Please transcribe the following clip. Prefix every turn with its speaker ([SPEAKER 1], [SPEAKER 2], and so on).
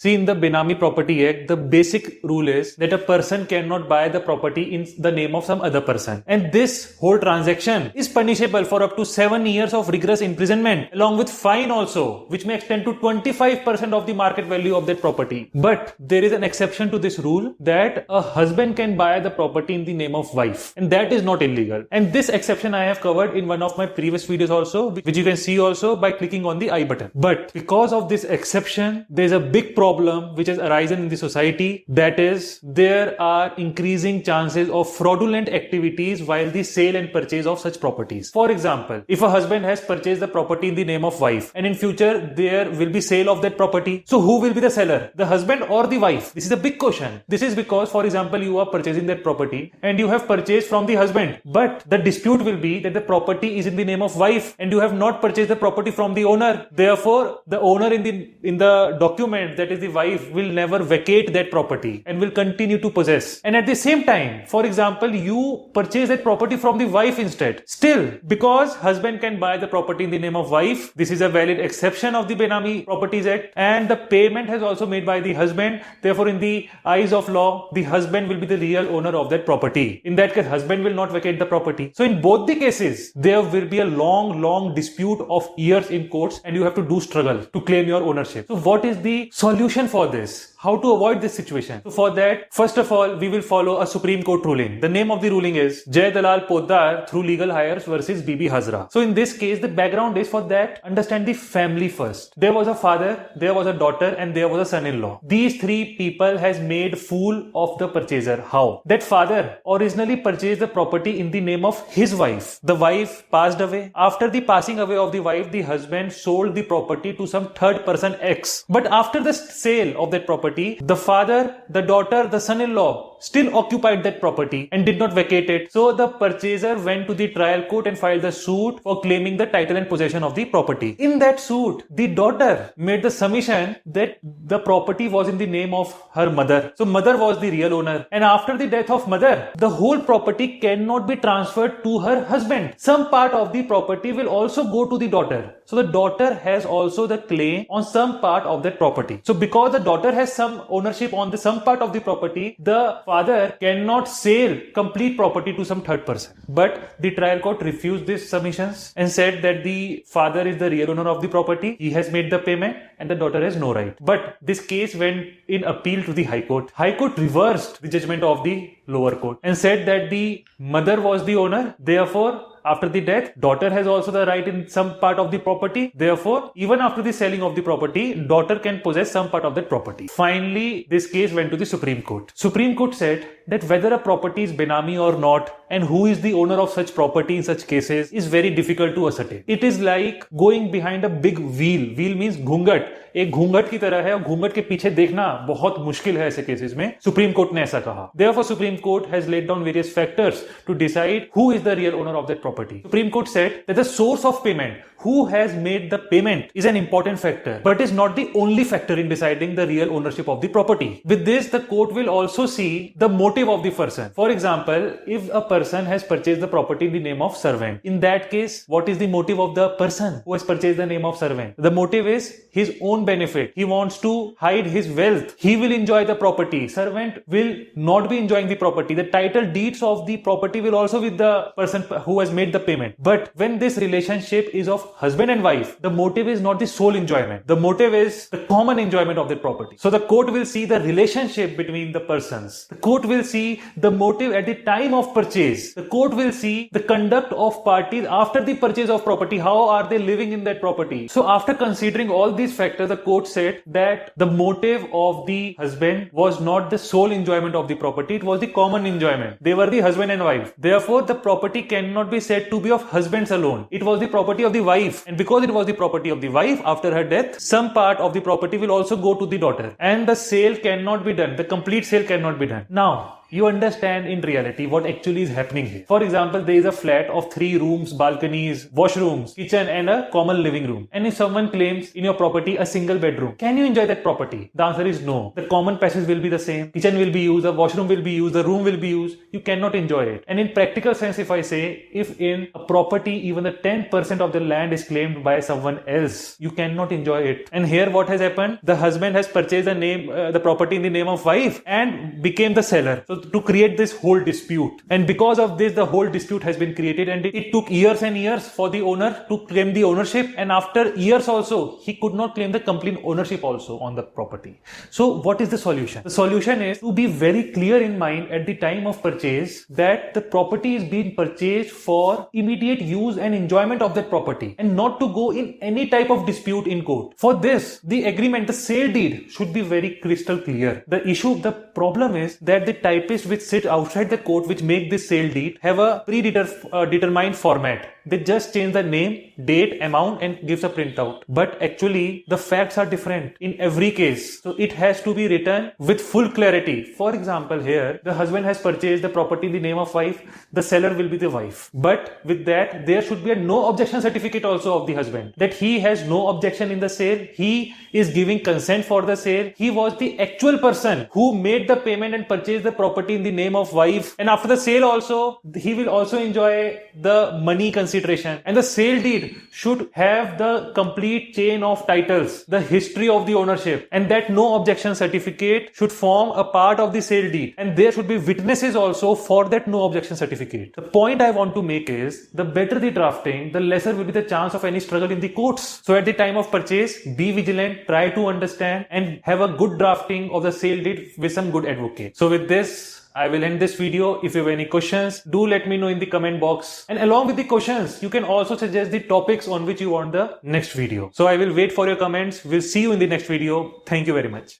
[SPEAKER 1] See, in the Benami Property Act, the basic rule is that a person cannot buy the property in the name of some other person. And this whole transaction is punishable for up to 7 years of rigorous imprisonment, along with fine also, which may extend to 25% of the market value of that property. But there is an exception to this rule that a husband can buy the property in the name of wife, and that is not illegal. And this exception I have covered in one of my previous videos also, which you can see also by clicking on the I button. But because of this exception, there is a big problem which has arisen in the society, that is, there are increasing chances of fraudulent activities while the sale and purchase of such properties. For example, if a husband has purchased the property in the name of wife, and in future there will be sale of that property, so who will be the seller, the husband or the wife? This is a big question. This is because, for example, you are purchasing that property and you have purchased from the husband, but the dispute will be that the property is in the name of wife and you have not purchased the property from the owner. Therefore, the owner in the document, that is the wife, will never vacate that property and will continue to possess. And at the same time, for example, you purchase that property from the wife instead. Still, because husband can buy the property in the name of wife, this is a valid exception of the Benami Properties Act, and the payment has also made by the husband. Therefore, in the eyes of law, the husband will be the real owner of that property. In that case, husband will not vacate the property. So in both the cases, there will be a long dispute of years in courts, and you have to do struggle to claim your ownership. So what is the solution for this? How to avoid this situation? So for that, first of all, we will follow a Supreme Court ruling. The name of the ruling is Jay Dalal Poddar through Legal Hires versus Bibi Hazra. So in this case, the background is, for that, understand the family first. There was a father, there was a daughter, and there was a son-in-law. These three people has made fool of the purchaser. How? That father originally purchased the property in the name of his wife. The wife passed away. After the passing away of the wife, the husband sold the property to some third person X. But after the sale of that property, the father, the daughter, the son-in-law still occupied that property and did not vacate it. So the purchaser went to the trial court and filed a suit for claiming the title and possession of the property. In that suit, the daughter made the submission that the property was in the name of her mother. So mother was the real owner. And after the death of mother, the whole property cannot be transferred to her husband. Some part of the property will also go to the daughter. So the daughter has also the claim on some part of that property. So because the daughter has some ownership on some part of the property, the father cannot sell complete property to some third person. But the trial court refused these submissions and said that the father is the real owner of the property. He has made the payment and the daughter has no right. But this case went in appeal to the High Court. High Court reversed the judgment of the lower court and said that the mother was the owner. Therefore, after the death, daughter has also the right in some part of the property. Therefore, even after the selling of the property, daughter can possess some part of that property. Finally, this case went to the Supreme Court. Supreme Court said that whether a property is Benami or not, and who is the owner of such property in such cases, is very difficult to ascertain. It is like going behind a big wheel. Wheel means घूंघट. एक घूंघट की तरह है और घूंघट के पीछे देखना बहुत मुश्किल है ऐसे केसेस में. सुप्रीम कोर्ट ने ऐसा कहा. Therefore, Supreme Court has laid down various factors to decide who is the real owner of that property. Supreme Court said that the source of payment, who has made the payment, is an important factor, but is not the only factor in deciding the real ownership of the property. With this, the court will also see the motive of the person. For example, if a person has purchased the property in the name of servant, in that case, what is the motive of the person who has purchased the name of servant? The motive is his own benefit. He wants to hide his wealth. He will enjoy the property. Servant will not be enjoying the property. The title deeds of the property will also be with the person who has made the payment. But when this relationship is of husband and wife, the motive is not the sole enjoyment. The motive is the common enjoyment of that property. So the court will see the relationship between the persons. The court will see the motive at the time of purchase. The court will see the conduct of parties after the purchase of property. How are they living in that property? So after considering all these factors, the court said that the motive of the husband was not the sole enjoyment of the property. It was the common enjoyment. They were the husband and wife. Therefore, the property cannot be said to be of husbands alone. It was the property of the wife. And because it was the property of the wife, after her death, some part of the property will also go to the daughter. And the sale cannot be done. The complete sale cannot be done. Now, you understand in reality what actually is happening here. For example, there is a flat of 3 rooms, balconies, washrooms, kitchen and a common living room. And if someone claims in your property a single bedroom, can you enjoy that property? The answer is no. The common passage will be the same. Kitchen will be used, the washroom will be used, the room will be used. You cannot enjoy it. And in practical sense, if I say, if in a property even the 10% of the land is claimed by someone else, you cannot enjoy it. And here what has happened? The husband has purchased the property in the name of wife and became the seller. So to create this whole dispute. And because of this, the whole dispute has been created, and it took years and years for the owner to claim the ownership. And after years also, he could not claim the complete ownership also on the property. So what is the solution? The solution is to be very clear in mind at the time of purchase that the property is being purchased for immediate use and enjoyment of that property, and not to go in any type of dispute in court. For this, the agreement, the sale deed should be very crystal clear. The problem is that the typists which sit outside the court, which make this sale deed, have a predetermined format. They just change the name, date, amount and gives a printout. But actually the facts are different in every case. So it has to be written with full clarity. For example, here the husband has purchased the property in the name of wife. The seller will be the wife. But with that, there should be a no objection certificate also of the husband, that he has no objection in the sale. He is giving consent for the sale. He was the actual person who made the payment and purchased the property in the name of wife. And after the sale also, he will also enjoy the money consideration. And the sale deed should have the complete chain of titles, the history of the ownership, and that no objection certificate should form a part of the sale deed. And there should be witnesses also for that no objection certificate. The point I want to make is, the better the drafting, the lesser will be the chance of any struggle in the courts. So at the time of purchase, be vigilant, try to understand and have a good drafting of the sale deed with some good advocate. So with this, I will end this video. If you have any questions, do let me know in the comment box. And along with the questions, you can also suggest the topics on which you want the next video. So I will wait for your comments. We'll see you in the next video. Thank you very much.